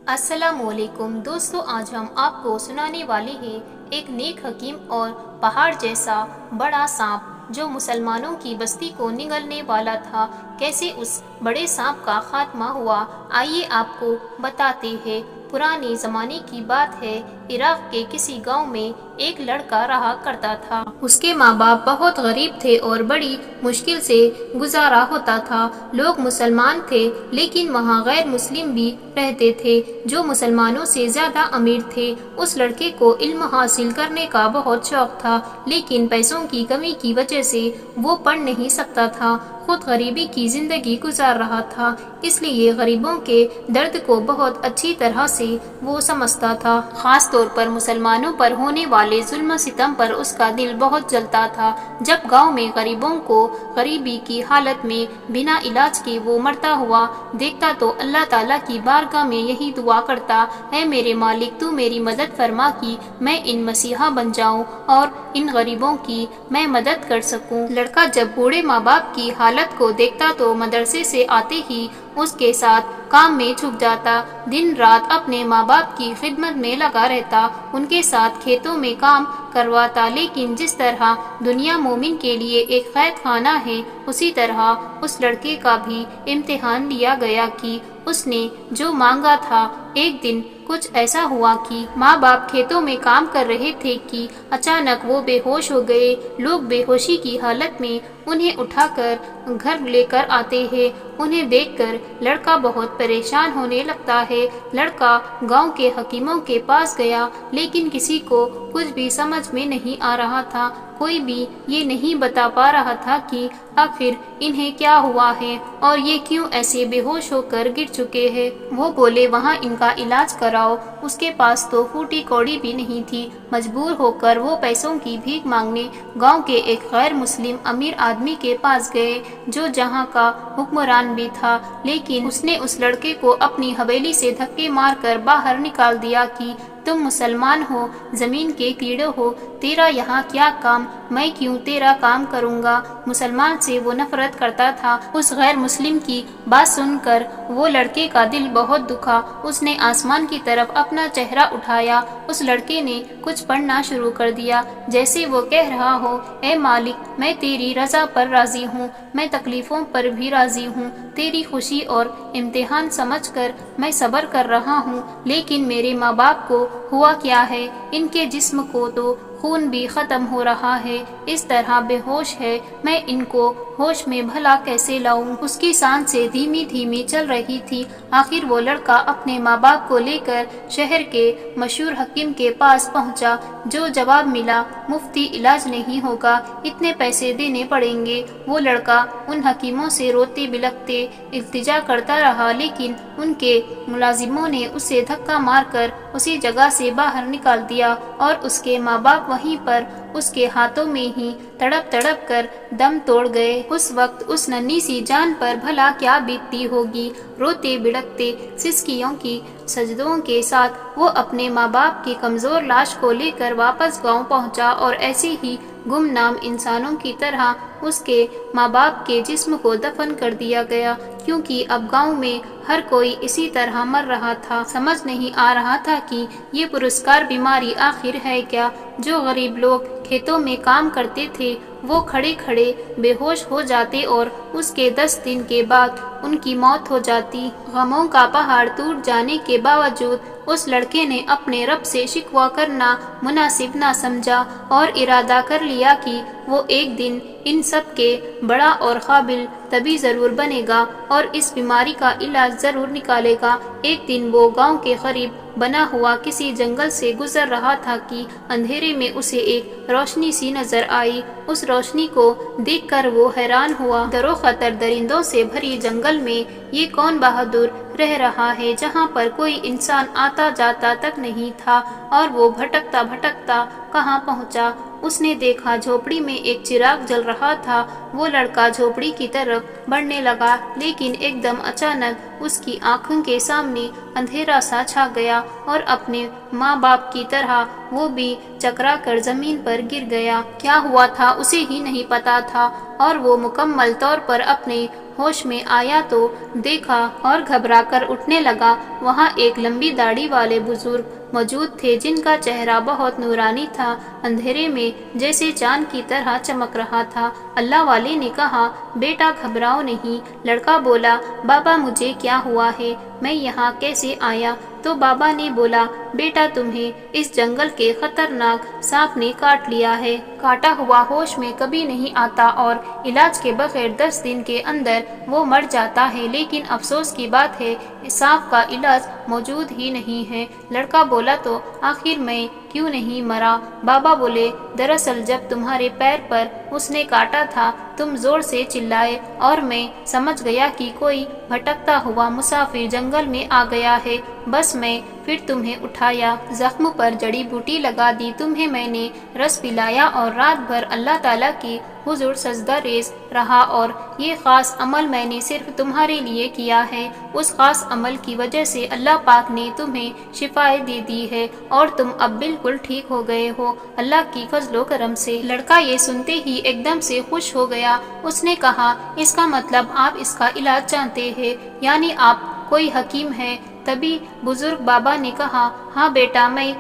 السلام علیکم دوستو، آج ہم آپ کو سنانے والے ہیں ایک نیک حکیم اور پہاڑ جیسا بڑا سانپ جو مسلمانوں کی بستی کو نگلنے والا تھا، کیسے اس بڑے سانپ کا خاتمہ ہوا۔ آئیے آپ کو بتاتے ہیں۔ پرانے زمانے کی بات ہے، عراق کے کسی گاؤں میں ایک لڑکا رہا کرتا تھا۔ اس کے ماں باپ بہت غریب تھے اور بڑی مشکل سے گزارا ہوتا تھا۔ لوگ مسلمان تھے لیکن وہاں غیر مسلم بھی رہتے تھے جو مسلمانوں سے زیادہ امیر تھے۔ اس لڑکے کو علم حاصل کرنے کا بہت شوق تھا، لیکن پیسوں کی کمی کی وجہ سے وہ پڑھ نہیں سکتا تھا۔ خود غریبی کی زندگی گزار رہا تھا، اس لیے غریبوں کے درد کو بہت اچھی طرح سے وہ سمجھتا تھا۔ خاص طور پر مسلمانوں پر ہونے والے ظلم و ستم پر اس کا دل بہت جلتا تھا۔ جب گاؤں میں غریبوں کو غریبی کی حالت میں بنا علاج کے وہ مرتا ہوا دیکھتا تو اللہ تعالیٰ کی بارگاہ میں یہی دعا کرتا، اے میرے مالک، تو میری مدد فرما کہ میں ان مسیحا بن جاؤں اور ان غریبوں کی میں مدد کر سکوں۔ لڑکا جب بوڑھے ماں باپ کی حالت کو دیکھتا تو مدرسے سے آتے ہی اس کے ساتھ کام میں چھپ جاتا، دن رات اپنے ماں باپ کی خدمت میں لگا رہتا، ان کے ساتھ کھیتوں میں کام کرواتا۔ لیکن جس طرح دنیا مومن کے لیے ایک قید خانہ ہے، اسی طرح اس لڑکے کا بھی امتحان لیا گیا کہ اس نے جو مانگا تھا۔ ایک دن کچھ ایسا ہوا کہ ماں باپ کھیتوں میں کام کر رہے تھے کہ اچانک وہ بے ہوش ہو گئے۔ لوگ بے ہوشی کی حالت میں انہیں اٹھا کر گھر لے کر آتے ہیں۔ انہیں دیکھ کر لڑکا بہت پریشان ہونے لگتا ہے۔ لڑکا گاؤں کے حکیموں کے پاس گیا، لیکن کسی کو کچھ بھی سمجھ میں نہیں آ رہا تھا۔ کوئی بھی یہ نہیں بتا پا رہا تھا کہ آخر انہیں کیا ہوا ہے اور یہ کیوں ایسے بے ہوش ہو کر گر چکے ہیں۔ وہ بولے، وہاں ان کا علاج کراؤ۔ اس کے پاس تو پھوٹی کوڑی بھی نہیں تھی۔ مجبور ہو کر وہ پیسوں کی بھیک مانگنے گاؤں کے ایک غیر مسلم امیر آدمی کے پاس گئے جو جہاں کا حکمران بھی تھا، لیکن اس نے اس لڑکے کو اپنی حویلی سے دھکے مار کر باہر نکال دیا کہ تم مسلمان ہو، زمین کے کیڑے ہو، تیرا یہاں کیا کام، میں کیوں تیرا کام کروں گا۔ مسلمان سے وہ نفرت کرتا تھا۔ اس غیر مسلم کی بات سن کر وہ لڑکے کا دل بہت دکھا۔ اس نے آسمان کی طرف اپنا چہرہ اٹھایا۔ اس لڑکے نے کچھ پڑھنا شروع کر دیا، جیسے وہ کہہ رہا ہو، اے مالک، میں تیری رضا پر راضی ہوں، میں تکلیفوں پر بھی راضی ہوں، تیری خوشی اور امتحان سمجھ کر میں صبر کر رہا ہوں، لیکن میرے ماں باپ کو ہوا کیا ہے، ان کے جسم کو تو خون بھی ختم ہو رہا ہے، اس طرح بے ہوش ہے، میں ان کو ہوش میں بھلا کیسے لاؤں۔ اس کی سانسیں دھیمی دھیمی چل رہی تھی۔ آخر وہ لڑکا اپنے ماں باپ کو لے کر شہر کے مشہور حکیم کے پاس پہنچا۔ جو جواب ملا، مفتی علاج نہیں ہوگا، اتنے پیسے دینے پڑیں گے۔ وہ لڑکا ان حکیموں سے روتے بلکتے التجا کرتا رہا، لیکن ان کے ملازموں نے اسے دھکا مار کر اسی جگہ سے باہر نکال دیا اور اس کے ماں باپ وہیں پر اس کے ہاتھوں میں ہی تڑپ تڑپ کر دم توڑ گئے۔ اس وقت اس ننھی سی جان پر بھلا کیا بیتتی ہوگی۔ روتے بلکتے سسکیوں کی سجدوں کے ساتھ وہ اپنے ماں باپ کی کمزور لاش کو لے کر واپس گاؤں پہنچا اور ایسے ہی گمنام انسانوں کی طرح اس کے ماں باپ کے جسم کو دفن کر دیا گیا، کیونکہ اب گاؤں میں ہر کوئی اسی طرح مر رہا تھا۔ سمجھ نہیں آ رہا تھا کہ یہ پرسکار بیماری آخر ہے کیا۔ جو غریب لوگ کھیتوں میں کام کرتے تھے وہ کھڑے کھڑے بے ہوش ہو جاتے اور اس کے 10 دن کے بعد ان کی موت ہو جاتی۔ غموں کا پہاڑ ٹوٹ جانے کے باوجود اس لڑکے نے اپنے رب سے شکوہ کرنا مناسب نہ سمجھا اور ارادہ کر لیا کہ وہ ایک دن ان سب کے بڑا اور قابل طبیب ضرور بنے گا اور اس بیماری کا علاج ضرور نکالے گا۔ ایک دن وہ گاؤں کے قریب بنا ہوا کسی جنگل سے گزر رہا تھا کہ اندھیرے میں اسے ایک روشنی سی نظر آئی۔ اس روشنی کو دیکھ کر وہ حیران ہوا۔ در و خطر درندوں سے بھری جنگل میں یہ کون بہادر رہ رہا ہے جہاں پر کوئی انسان آتا جاتا تک نہیں تھا، اور وہ بھٹکتا بھٹکتا کہاں پہنچا۔ اس نے دیکھا جھوپڑی میں ایک چراغ جل رہا تھا۔ وہ لڑکا جھوپڑی کی طرف بڑھنے لگا، لیکن ایک دم اچانک اس کی آنکھوں کے سامنے اندھیرا سا چھا گیا اور اپنے ماں باپ کی طرح وہ بھی چکرا کر زمین پر گر گیا۔ کیا ہوا تھا اسے ہی نہیں پتا تھا، اور وہ مکمل طور پر اپنے ہوش میں آیا تو دیکھا اور گھبرا کر اٹھنے لگا۔ وہاں ایک لمبی داڑھی والے بزرگ موجود تھے جن کا چہرہ بہت نورانی تھا، اندھیرے میں جیسے چاند کی طرح چمک رہا تھا۔ اللہ والے نے کہا، بیٹا گھبراؤ نہیں۔ لڑکا بولا، بابا مجھے کیا ہوا ہے، میں یہاں کیسے آیا؟ تو بابا نے بولا، بیٹا تمہیں اس جنگل کے خطرناک سانپ نے کاٹ لیا ہے۔ کاٹا ہوا ہوش میں کبھی نہیں آتا اور علاج کے بغیر 10 دن کے اندر وہ مر جاتا ہے، لیکن افسوس کی بات ہے سانپ کا علاج موجود ہی نہیں ہے۔ لڑکا بولا، تو آخر میں کیوں نہیں مرا؟ بابا بولے، دراصل جب تمہارے پیر پر اس نے کاٹا تھا تم زور سے چلائے اور میں سمجھ گیا کہ کوئی بھٹکتا ہوا مسافر جنگل میں آ گیا ہے، بس میں پھر تمہیں اٹھایا، زخم پر جڑی بوٹی لگا دی، تمہیں میں نے رس پلایا اور رات بھر اللہ تعالیٰ کی حضور سجدہ ریز رہا، اور یہ خاص عمل میں نے صرف تمہارے لیے کیا ہے۔ اس خاص عمل کی وجہ سے اللہ پاک نے تمہیں شفائیں دے دی ہے اور تم اب بالکل ٹھیک ہو گئے ہو اللہ کی فضل و کرم سے۔ لڑکا یہ سنتے ہی ایک دم سے خوش ہو گیا۔ اس نے کہا، اس کا مطلب آپ اس کا علاج جانتے ہیں، یعنی آپ کوئی حکیم ہیں؟ تبھی بزرگ بابا نے کہا، ہاں بیٹا، میں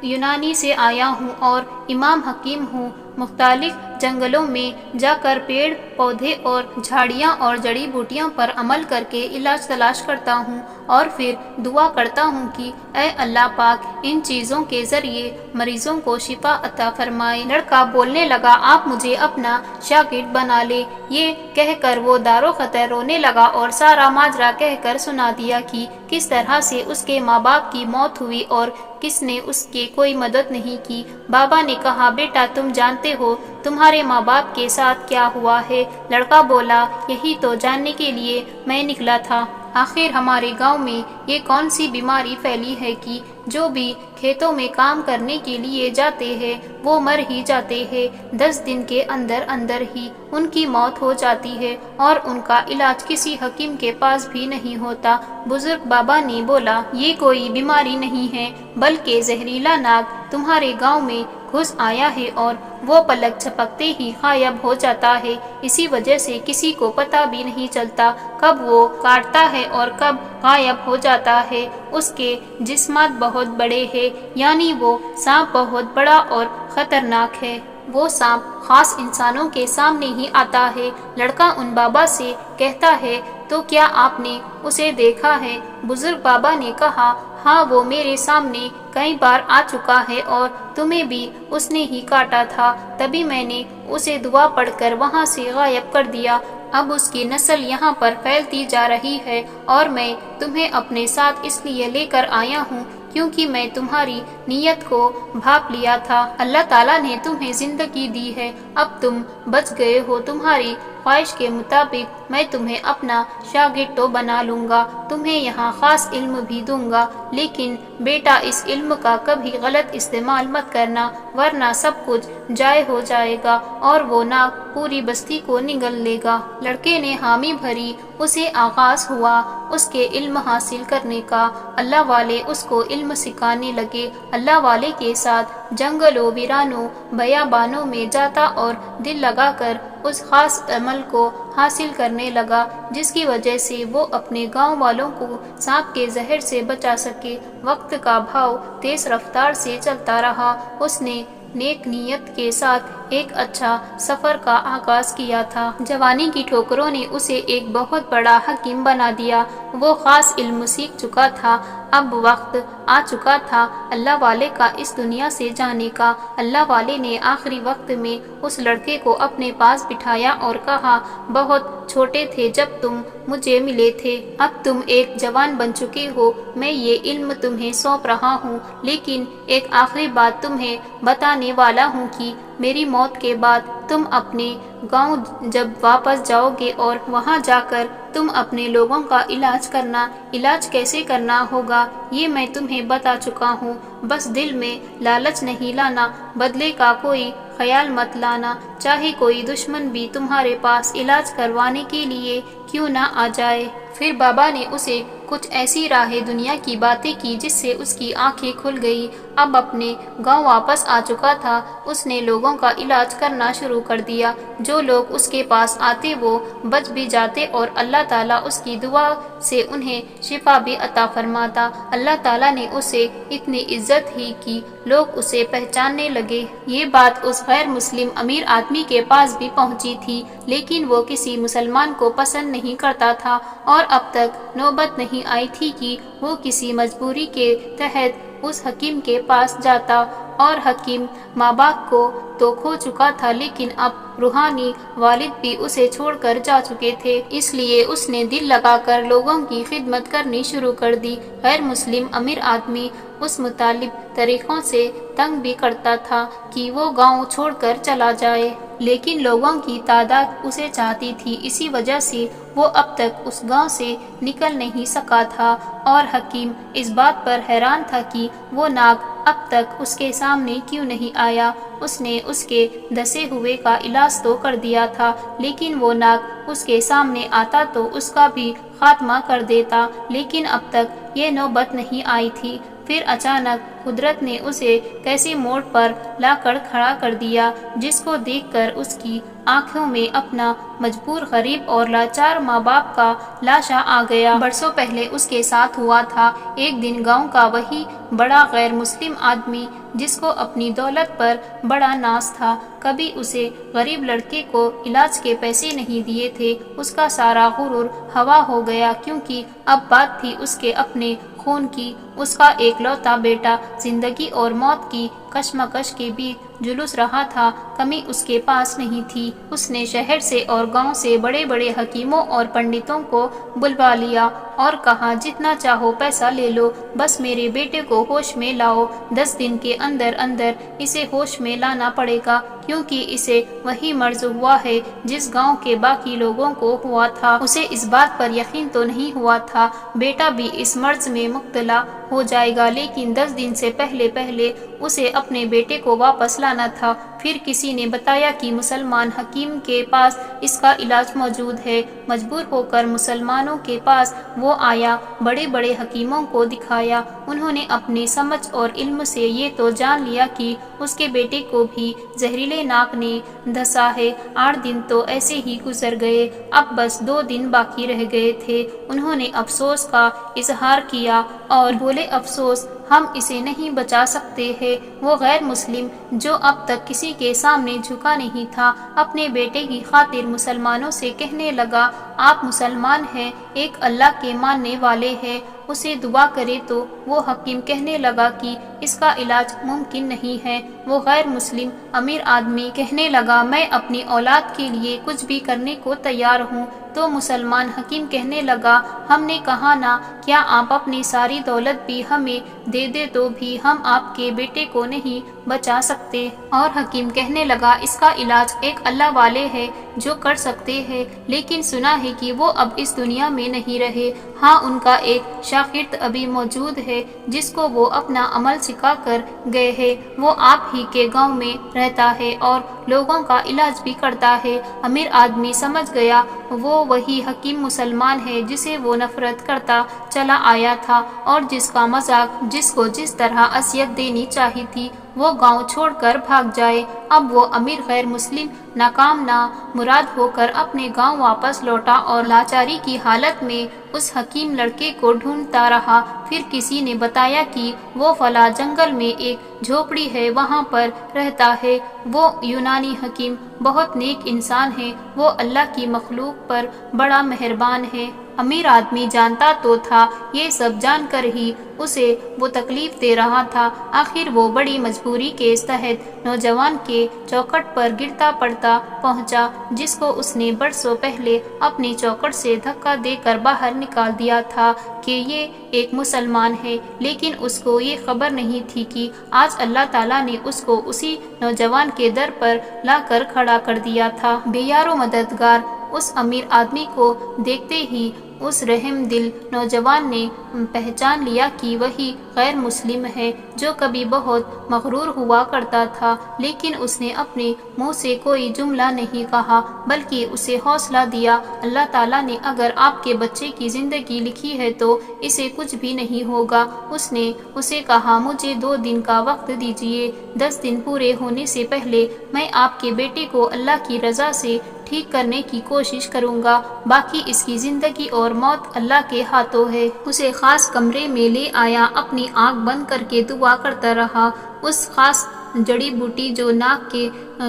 یونانی سے آیا ہوں اور امام حکیم ہوں۔ مختلف جنگلوں میں جا کر پیڑ پودے اور جھاڑیاں اور جڑی بوٹیاں پر عمل کر کے علاج تلاش کرتا ہوں اور پھر دعا کرتا ہوں کہ اے اللہ پاک ان چیزوں کے ذریعے مریضوں کو شفا عطا فرمائے۔ لڑکا بولنے لگا، آپ مجھے اپنا شاگرد بنا لے۔ یہ کہہ کر وہ دارو خطر رونے لگا اور سارا ماجرا کہہ کر سنا دیا کہ کس طرح سے اس کے ماں باپ کی موت ہوئی اور کس نے اس کی کوئی مدد نہیں کی۔ بابا نے کہا، بیٹا تم جانتے ہو تمہارے ماں باپ کے ساتھ کیا ہوا ہے؟ لڑکا بولا، یہی تو جاننے کے لیے میں نکلا تھا۔ آخر ہمارے گاؤں میں یہ کون سی بیماری پھیلی ہے کہ جو بھی کھیتوں میں کام کرنے کے لیے جاتے ہیں وہ مر ہی جاتے ہیں، 10 دن کے اندر اندر ہی ان کی موت ہو جاتی ہے اور ان کا علاج کسی حکیم کے پاس بھی نہیں ہوتا۔ بزرگ بابا نے بولا، یہ کوئی بیماری نہیں ہے بلکہ زہریلا ناگ تمہارے گاؤں میں گھس آیا ہے اور وہ پلک جھپکتے ہی غائب ہو جاتا ہے، اسی وجہ سے کسی کو پتہ بھی نہیں چلتا کب وہ کاٹتا ہے اور کب غائب ہو جاتا ہے۔ اس کے جسمات بہت بڑے ہیں، یعنی وہ سانپ بہت بڑا اور خطرناک ہے۔ وہ سانپ خاص انسانوں کے سامنے ہی آتا ہے۔ لڑکا ان بابا سے کہتا ہے، تو کیا آپ نے اسے دیکھا ہے؟ بزرگ بابا نے کہا، ہاں وہ میرے سامنے کئی بار آ چکا ہے اور تمہیں بھی اس نے ہی کاٹا تھا، تبھی میں نے اسے دعا پڑھ کر وہاں سے غائب کر دیا۔ اب اس کی نسل یہاں پر پھیلتی جا رہی ہے اور میں تمہیں اپنے ساتھ اس لیے لے کر آیا ہوں کیونکہ میں تمہاری نیت کو بھاپ لیا تھا۔ اللہ تعالیٰ نے تمہیں زندگی دی ہے، اب تم بچ گئے ہو، تمہاری خواہش کے مطابق میں تمہیں اپنا شاگرد تو بنا لوں گا، تمہیں یہاں خاص علم بھی دوں گا، لیکن بیٹا اس علم کا کبھی غلط استعمال مت کرنا ورنہ سب کچھ ضائع ہو جائے گا اور وہ ناگ پوری بستی کو نگل لے گا۔ لڑکے نے حامی بھری، اسے آغاز ہوا اس کے علم حاصل کرنے کا۔ اللہ والے اس کو علم سکھانے لگے۔ اللہ والے کے ساتھ جنگلوں ویرانوں بیابانوں میں جاتا اور دل لگا کر اس خاص عمل کو حاصل کرنے لگا جس کی وجہ سے وہ اپنے گاؤں والوں کو سانپ کے زہر سے بچا سکے۔ وقت کا بہاؤ تیز رفتار سے چلتا رہا۔ اس نے نیک نیت کے ساتھ ایک اچھا سفر کا آغاز کیا تھا۔ جوانی کی ٹھوکروں نے اسے ایک بہت بڑا حکیم بنا دیا۔ وہ خاص علم سیکھ چکا تھا، اب وقت آ چکا تھا اللہ والے کا اس دنیا سے جانے کا۔ اللہ والے نے آخری وقت میں اس لڑکے کو اپنے پاس بٹھایا اور کہا، بہت چھوٹے تھے جب تم مجھے ملے تھے، اب تم ایک جوان بن چکے ہو، میں یہ علم تمہیں سونپ رہا ہوں، لیکن ایک آخری بات تمہیں بتانے والا ہوں کہ میری موت کے بعد تم اپنے گاؤں جب واپس جاؤ گے اور وہاں جا کر تم اپنے لوگوں کا علاج کرنا۔ علاج کیسے کرنا ہوگا یہ میں تمہیں بتا چکا ہوں، بس دل میں لالچ نہیں لانا، بدلے کا کوئی خیال مت لانا، چاہے کوئی دشمن بھی تمہارے پاس علاج کروانے کے لیے کیوں نہ آ جائے۔ پھر بابا نے اسے کچھ ایسی راہ دنیا کی باتیں کی جس سے اس کی آنکھیں کھل گئی۔ اب اپنے گاؤں واپس آ چکا تھا، اس نے لوگوں کا علاج کرنا شروع کر دیا۔ جو لوگ اس کے پاس آتے وہ بچ بھی جاتے اور اللہ تعالیٰ اس کی دعا سے انہیں شفا بھی عطا فرماتا۔ اللہ تعالیٰ نے اسے اتنی عزت ہی کی، لوگ اسے پہچاننے لگے۔ یہ بات اس غیر مسلم امیر آدمی کے پاس بھی پہنچی تھی، لیکن وہ کسی مسلمان کو پسند نہیں کرتا تھا اور اب تک نوبت نہیں آئی تھی کہ وہ کسی مجبوری کے تحت اس حکیم کے پاس جاتا، اور حکیم ماں باپ کو تو کھو چکا تھا لیکن اب روحانی والد بھی اسے چھوڑ کر جا چکے تھے، اس لیے اس نے دل لگا کر لوگوں کی خدمت کرنی شروع کر دی۔ غیر مسلم امیر آدمی اس مطالب طریقوں سے تنگ بھی کرتا تھا کہ وہ گاؤں چھوڑ کر چلا جائے، لیکن لوگوں کی تعداد اسے چاہتی تھی، اسی وجہ سے وہ اب تک اس گاؤں سے نکل نہیں سکا تھا، اور حکیم اس بات پر حیران تھا کہ وہ ناگ اب تک اس کے سامنے کیوں نہیں آیا۔ اس نے اس کے دسے ہوئے کا علاج تو کر دیا تھا، لیکن وہ ناگ اس کے سامنے آتا تو اس کا بھی خاتمہ کر دیتا، لیکن اب تک یہ نوبت نہیں آئی تھی۔ پھر اچانک قدرت نے اسے کیسے موڑ پر لا کر کھڑا کر دیا، جس کو دیکھ کر اس کی آنکھوں میں اپنا مجبور غریب اور لاچار ماں باپ کا لاشا آ گیا۔ برسوں پہلے اس کے ساتھ ہوا تھا۔ ایک دن گاؤں کا وہی بڑا غیر مسلم آدمی جس کو اپنی دولت پر بڑا ناز تھا، کبھی اسے غریب لڑکے کو علاج کے پیسے نہیں دیے تھے، اس کا سارا غرور ہوا ہو گیا، کیونکہ اب بات تھی اس کے اپنے خون کی۔ اس کا ایک لوتا بیٹا زندگی اور موت کی کشمکش کے بیچ جلوس رہا تھا، کمی اس کے پاس نہیں تھی۔ اس نے شہر سے اور گاؤں سے بڑے بڑے حکیموں اور پنڈتوں کو بلوا لیا اور کہا جتنا چاہو پیسہ لے لو، بس میرے بیٹے کو ہوش میں لاؤ۔ 10 دن کے اندر اندر اسے ہوش میں لانا پڑے گا، کیونکہ اسے وہی مرض ہوا ہے جس گاؤں کے باقی لوگوں کو ہوا تھا۔ اسے اس بات پر یقین تو نہیں ہوا تھا بیٹا بھی اس مرض میں مبتلا ہو جائے گا، لیکن 10 دن سے پہلے اسے اپنے بیٹے کو واپس لانا تھا۔ پھر کسی نے بتایا کہ مسلمان حکیم کے پاس اس کا علاج موجود ہے۔ مجبور ہو کر مسلمانوں کے پاس وہ آیا، بڑے بڑے حکیموں کو دکھایا، انہوں نے اپنی سمجھ اور علم سے یہ تو جان لیا کہ اس کے بیٹے کو بھی زہریلے ناگ نے دھسا ہے۔ 8 دن تو ایسے ہی گزر گئے، اب بس 2 دن باقی رہ گئے تھے۔ انہوں نے افسوس کا اظہار کیا اور بولے افسوس، ہم اسے نہیں بچا سکتے ہیں۔ وہ غیر مسلم جو اب تک کسی کے سامنے جھکا نہیں تھا، اپنے بیٹے کی خاطر مسلمانوں سے کہنے لگا، آپ مسلمان ہیں، ایک اللہ کے ماننے والے ہیں، اسے دعا کرے تو وہ حکیم کہنے لگا کہ اس کا علاج ممکن نہیں ہے۔ وہ غیر مسلم امیر آدمی کہنے لگا، میں اپنی اولاد کے لیے کچھ بھی کرنے کو تیار ہوں۔ تو مسلمان حکیم کہنے لگا، ہم نے کہا نا، کیا آپ اپنی ساری دولت بھی ہمیں دے دے تو بھی ہم آپ کے بیٹے کو نہیں بچا سکتے۔ اور حکیم کہنے لگا، اس کا علاج ایک اللہ والے ہیں جو کر سکتے ہیں، لیکن سنا ہے کہ وہ اب اس دنیا میں نہیں رہے۔ ہاں، ان کا ایک شاگرد ابھی موجود ہے جس کو وہ اپنا عمل سکھا کر گئے ہیں، وہ آپ ہی کے گاؤں میں رہتا ہے اور لوگوں کا علاج بھی کرتا ہے۔ امیر آدمی سمجھ گیا وہ وہی حکیم مسلمان ہے جسے وہ نفرت کرتا چلا آیا تھا اور جس کا مذاق جس کو جس طرح اذیت دینی چاہی تھی وہ گاؤں چھوڑ کر بھاگ جائے۔ اب وہ امیر غیر مسلم ناکام مراد ہو کر اپنے گاؤں واپس لوٹا اور لاچاری کی حالت میں اس حکیم لڑکے کو ڈھونڈتا رہا۔ پھر کسی نے بتایا کہ وہ فلاں جنگل میں ایک جھوپڑی ہے، وہاں پر رہتا ہے۔ وہ یونانی حکیم بہت نیک انسان ہے، وہ اللہ کی مخلوق پر بڑا مہربان ہے۔ امیر آدمی جانتا تو تھا، یہ سب جان کر ہی اسے وہ تکلیف دے رہا تھا۔ آخر وہ بڑی مجبوری کے تحت نوجوان کے چوکھٹ پر گرتا پڑتا پہنچا، جس کو اس نے برسوں پہلے اپنی چوکھٹ سے دھکا دے کر باہر نکال دیا تھا کہ یہ ایک مسلمان ہے، لیکن اس کو یہ خبر نہیں تھی کہ آج اللہ تعالیٰ نے اس کو اسی نوجوان کے در پر لا کر کھڑا کر دیا تھا۔ بے یار و مددگار اس امیر آدمی کو دیکھتے ہی اس رحم دل نوجوان نے پہچان لیا کہ وہی غیر مسلم ہے جو کبھی بہت مغرور ہوا کرتا تھا، لیکن اس نے اپنے منہ سے کوئی جملہ نہیں کہا بلکہ اسے حوصلہ دیا۔ اللہ تعالیٰ نے اگر آپ کے بچے کی زندگی لکھی ہے تو اسے کچھ بھی نہیں ہوگا۔ اس نے اسے کہا، مجھے 2 دن کا وقت دیجیے، 10 دن پورے ہونے سے پہلے میں آپ کے بیٹے کو اللہ کی رضا سے ٹھیک کرنے کی کوشش کروں گا، باقی اس کی زندگی اور موت اللہ کے ہاتھوں ہے۔ اسے خاص کمرے میں لے آیا، اپنی آنکھ بند کر کے دعا کرتا رہا۔ اس خاص جڑی بوٹی جو ناک کے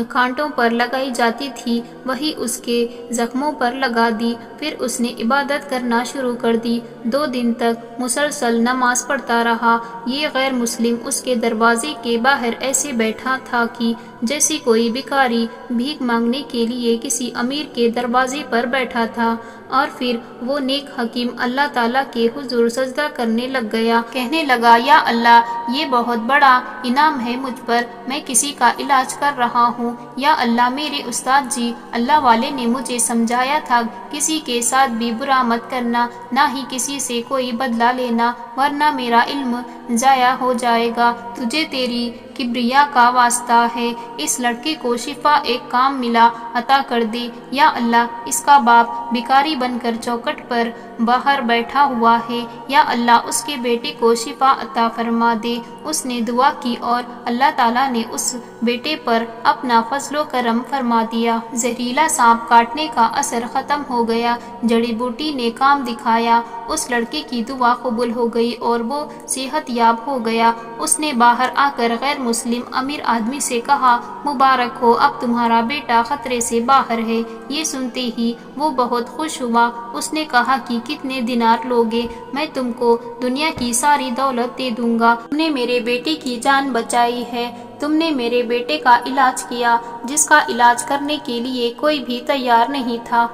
کانٹوں پر لگائی جاتی تھی وہی اس کے زخموں پر لگا دی، پھر اس نے عبادت کرنا شروع کر دی۔ 2 دن تک مسلسل نماز پڑھتا رہا۔ یہ غیر مسلم اس کے دروازے کے باہر ایسے بیٹھا تھا کہ جیسے کوئی بھکاری بھیک مانگنے کے لیے کسی امیر کے دروازے پر بیٹھا تھا، اور پھر وہ نیک حکیم اللہ تعالیٰ کے حضور سجدہ کرنے لگ گیا، کہنے لگا، یا اللہ، یہ بہت بڑا انعام ہے مجھ پر، میں کسی کا علاج کر رہا ہوں۔ یا اللہ، میرے استاد جی اللہ والے نے مجھے سمجھایا تھا کسی کے ساتھ بھی برا مت کرنا، نہ ہی کسی سے کوئی بدلہ لینا، ورنہ میرا علم ضائع ہو جائے گا۔ تجھے تیری کبریا کا واسطہ ہے، اس لڑکے کو شفا ایک کام ملا عطا کر دے۔ یا اللہ، اس کا باپ بھکاری بن کر چوکھٹ پر باہر بیٹھا ہوا ہے، یا اللہ اس کے بیٹے کو شفا عطا فرما دے۔ اس نے دعا کی اور اللہ تعالیٰ نے اس بیٹے پر اپنا فضل و کرم فرما دیا۔ زہریلا سانپ کاٹنے کا اثر ختم ہو گیا، جڑی بوٹی نے کام دکھایا، اس لڑکے کی دعا قبول ہو گئی اور وہ صحت یاب ہو گیا۔ اس نے باہر آ کر غیر مسلم امیر آدمی سے کہا، مبارک ہو، اب تمہارا بیٹا خطرے سے باہر ہے۔ یہ سنتے ہی وہ بہت خوش ہوا۔ اس نے کہا کہ کتنے دینار لوگے؟ میں تم کو دنیا کی ساری دولت دے دوں گا۔ تم نے میرے بیٹے کی جان بچائی ہے، تم نے میرے بیٹے کا علاج کیا جس کا علاج کرنے کے لیے کوئی بھی تیار نہیں تھا۔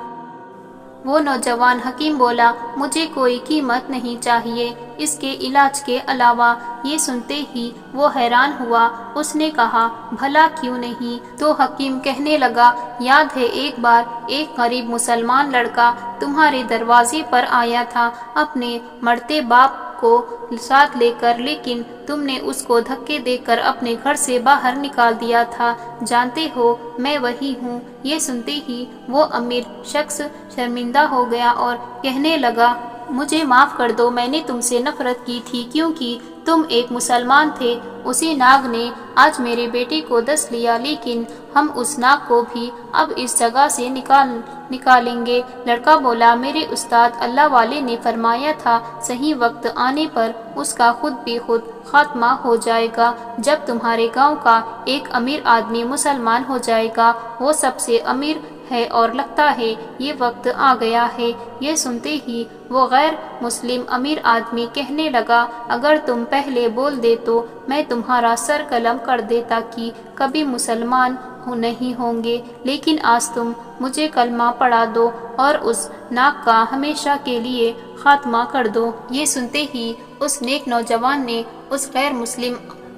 وہ نوجوان حکیم بولا، مجھے کوئی قیمت نہیں چاہیے اس کے علاج کے علاوہ۔ یہ سنتے ہی وہ حیران ہوا۔ اس نے کہا، بھلا کیوں نہیں؟ تو حکیم کہنے لگا، یاد ہے ایک بار ایک غریب مسلمان لڑکا تمہارے دروازے پر آیا تھا اپنے مرتے باپ کو ساتھ لے کر، لیکن تم نے اس کو دھکے دے کر اپنے گھر سے باہر نکال دیا تھا، جانتے ہو میں وہی ہوں۔ یہ سنتے ہی وہ امیر شخص شرمندہ ہو گیا اور کہنے لگا، مجھے معاف کر دو، میں نے تم سے نفرت کی تھی کیونکہ تم ایک مسلمان تھے۔ اسی ناگ نے آج میرے بیٹے کو ڈس لیا، لیکن ہم اس ناگ کو بھی اب اس جگہ سے نکالیں گے۔ لڑکا بولا، میرے استاد اللہ والے نے فرمایا تھا صحیح وقت آنے پر اس کا خود بھی خود خاتمہ ہو جائے گا۔ جب تمہارے گاؤں کا ایک امیر آدمی مسلمان ہو جائے گا، وہ سب سے امیر ہے اور لگتا ہے یہ وقت آ گیا ہے۔ یہ سنتے ہی وہ غیر مسلم امیر آدمی کہنے لگا، اگر تم پہلے بول دے تو میں تمہارا سر قلم کر دیتا کہ کبھی مسلمان نہیں ہوں گے، لیکن آج تم مجھے کلمہ پڑھا دو اور اس ناک کا ہمیشہ کے لیے خاتمہ کر دو۔ یہ سنتے ہی اس نیک نوجوان نے اس غیر مسلم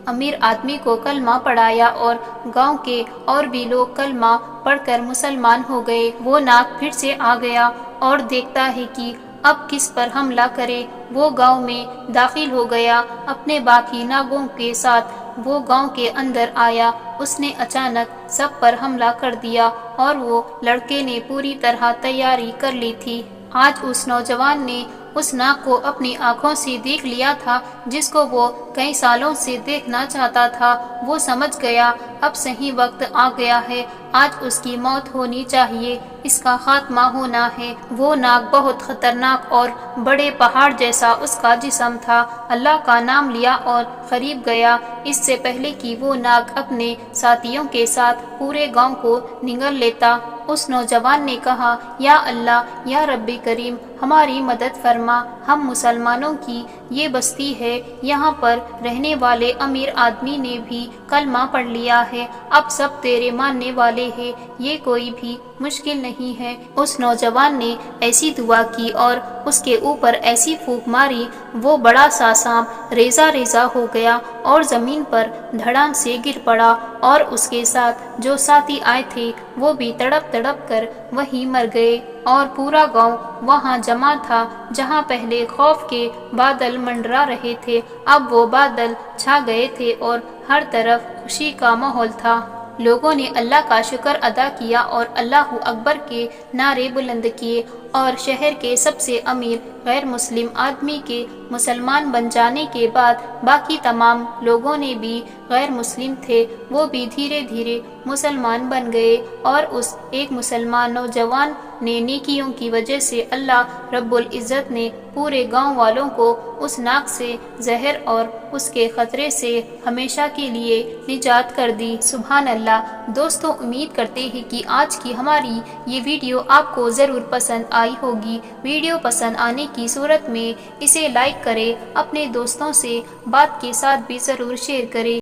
امیر آدمی کو کلمہ پڑھایا اور گاؤں کے اور بھی لوگ کلمہ پڑھ کر مسلمان ہو گئے۔ وہ ناگ پھر سے آ گیا اور دیکھتا ہے کہ اب کس پر حملہ کرے۔ وہ گاؤں میں داخل ہو گیا، اپنے باقی ناگوں کے ساتھ وہ گاؤں کے اندر آیا۔ اس نے اچانک سب پر حملہ کر دیا اور وہ لڑکے نے پوری طرح تیاری کر لی تھی۔ آج اس نوجوان نے اس ناگ کو اپنی آنکھوں سے دیکھ لیا تھا جس کو وہ کئی سالوں سے دیکھنا چاہتا تھا۔ وہ سمجھ گیا اب صحیح وقت آ گیا ہے، آج اس کی موت ہونی چاہیے، اس کا خاتمہ ہونا ہے۔ وہ ناگ بہت خطرناک اور بڑے پہاڑ جیسا اس کا جسم تھا۔ اللہ کا نام لیا اور قریب گیا، اس سے پہلے کہ وہ ناگ اپنے ساتھیوں کے ساتھ پورے گاؤں کو نگل لیتا۔ اس نوجوان نے کہا، یا اللہ، یا رب کریم، ہماری مدد فرما، ہم مسلمانوں کی یہ بستی ہے، یہاں پر رہنے والے امیر آدمی نے بھی کلمہ پڑھ لیا ہے، اب سب تیرے ماننے والے ہیں، یہ کوئی بھی مشکل نہیں ہے۔ اس نوجوان نے ایسی دعا کی اور اس کے اوپر ایسی پھونک ماری، وہ بڑا سا سانپ ریزہ ریزہ ہو گیا اور زمین پر دھڑام سے گر پڑا، اور اس کے ساتھ جو ساتھی آئے تھے وہ بھی تڑپ تڑپ کر وہیں مر گئے، اور پورا گاؤں وہاں جمع تھا۔ جہاں پہلے خوف کے بادل منڈرا رہے تھے، اب وہ بادل چھا گئے تھے اور ہر طرف خوشی کا ماحول تھا۔ لوگوں نے اللہ کا شکر ادا کیا اور اللہ اکبر کے نعرے بلند کیے، اور شہر کے سب سے امیر غیر مسلم آدمی کے مسلمان بن جانے کے بعد باقی تمام لوگوں نے بھی غیر مسلم تھے وہ بھی دھیرے دھیرے مسلمان بن گئے، اور اس ایک مسلمان نوجوان نے نیکیوں کی وجہ سے اللہ رب العزت نے پورے گاؤں والوں کو اس ناک سے زہر اور اس کے خطرے سے ہمیشہ کے لیے نجات کر دی۔ سبحان اللہ۔ دوستو، امید کرتے ہیں کہ آج کی ہماری یہ ویڈیو آپ کو ضرور پسند آئی ہوگی۔ ویڈیو پسند آنے کی صورت میں اسے لائک کریں، اپنے دوستوں سے بات کے ساتھ بھی ضرور شیئر کریں۔